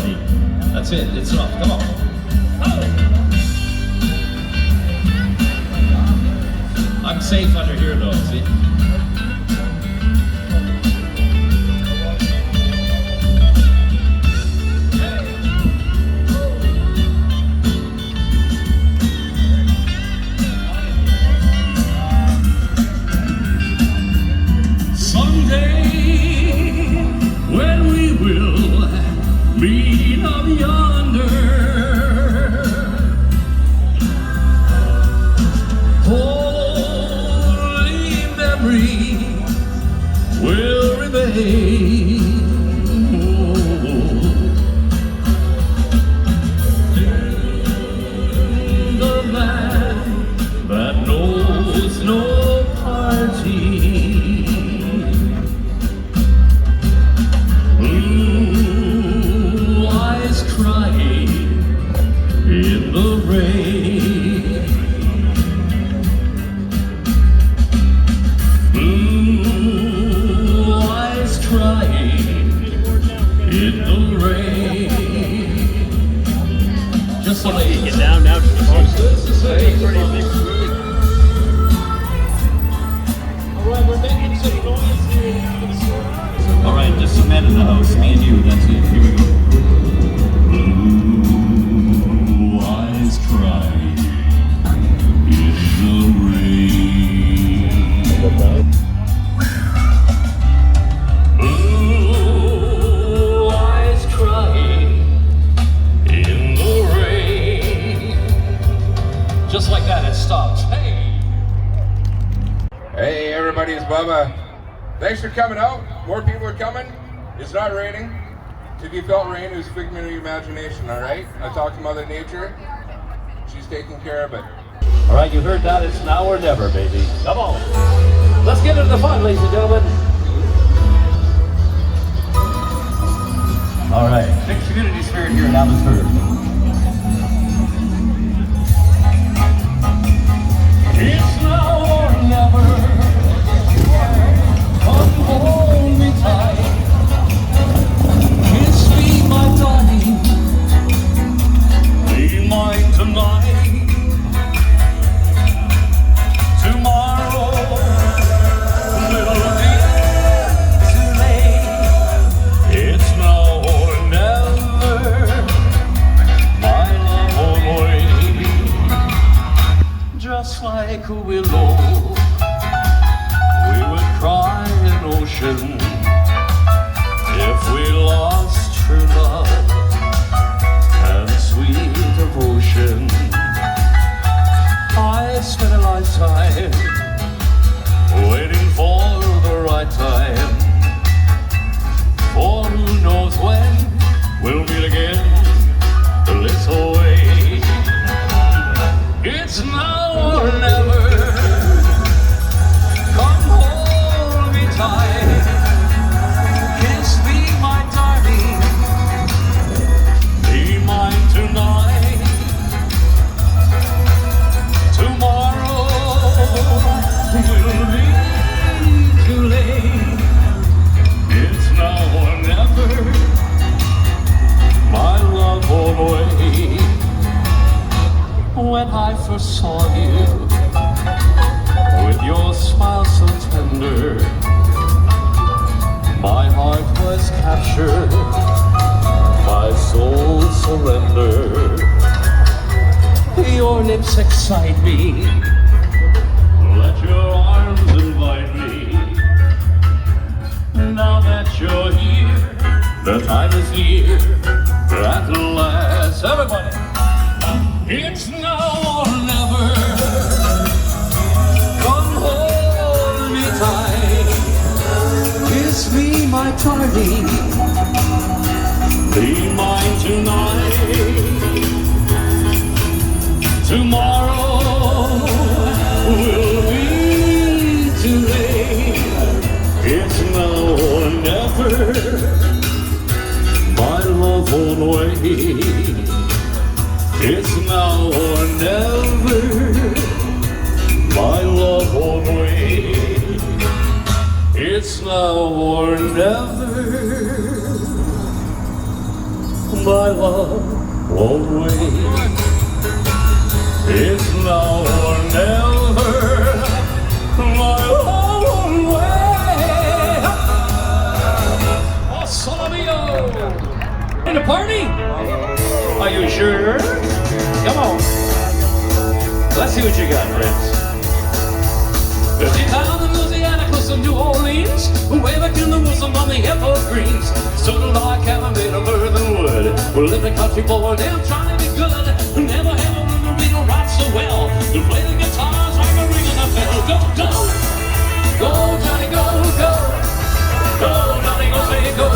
ready. That's it. It's enough. Come on. I'm safe under here though, see? Meet up yonder, holy memory will remain. In the land that knows no parting. Crying in the rain, blue eyes crying in the rain. Just so they get down now. All right, just some men in the house, me and you. That's it. Here we go. Blue eyes crying in the rain. Blue eyes crying in the rain. Just like that, it stops. Hey! Hey everybody, it's Bubba. Thanks for coming out. More people are coming. It's not raining. If you felt rain, it was a figment of your imagination, all right? I talked to Mother Nature. She's taking care of it. All right, you heard that. It's now or never, baby. Come on. Let's get into the fun, ladies and gentlemen. All right. Big community spirit here in Abbotsford. It's now or never. Come hold me tight. Kiss me, my darling. Be mine tonight. Tomorrow will be too late. It's now or never. My love won't wait. Just like a willow, we would cry an ocean if we lost true love and sweet devotion. I spent a lifetime waiting for the right time, for who knows when we'll meet again a little way. It's now or never. Come hold me tight. Kiss me, my darling. Be mine tonight. Tomorrow will be too late. It's now or never. My love won't wait. When I first saw you, with your smile so tender, my heart was captured, my soul surrendered. Your lips excite me, let your arms invite me. Now that you're here, the time is near, at last. Everybody! It's now or never. Come hold me tight. Kiss me, my darling. Be mine tonight. Tomorrow will be too late. It's now or never. My love won't wait. It's now or never. My love won't wait. It's now or never. my love won't wait. It's now or never. My love won't wait. Oh, Solomio! In the party? Are you sure? Come on. Let's see what you got, friends. 50 pounds in Louisiana, close to New Orleans. Way back in the woods among the evergreens. Stood a log cabin made of earth and wood. We're living country boy, damn trying to be good. Never had a little reader write so well. To play the guitars like a ring in a bell. Go, go! Go, Johnny, go, go! Go, Johnny, go, say go!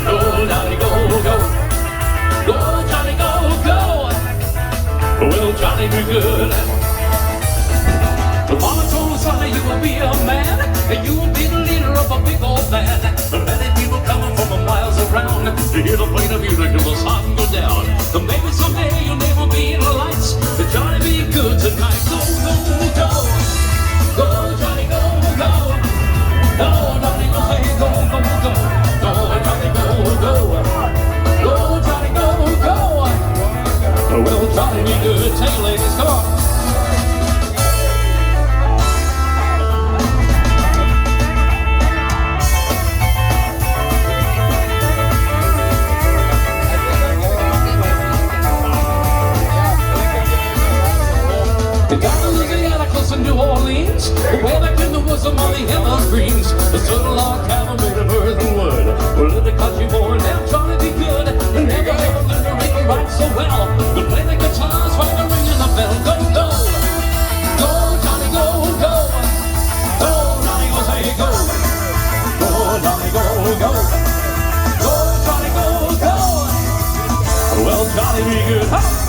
Go, Johnny, go, go! Go, Johnny, go, go! Will Johnny be good? The mama told Sonny you will be a man, and you will be the leader of a big old band. Many people coming from miles around to hear the play the music till the sun go down. But maybe someday you'll never be in the lights, but Johnny be good tonight. Go, go, go! Go, Johnny, go, go! Go, Johnny, go, say go, go, go! Go, Johnny, go, go! Go, Johnny, go, go! Well, Johnny be good. Take it, ladies, come on. New Orleans, way back in the woods among the evergreens. The stood a log cabin made of earth and wood. We're living country boy, now trying to be good. And never ever learned to ring right so well. To play the guitars while they're ringing the bell. Go, go! Go, Johnny, go, go! Go, Johnny, go, say go! Go, Johnny, go, go! Go, Johnny, go, go! Well, Johnny be good. Ha!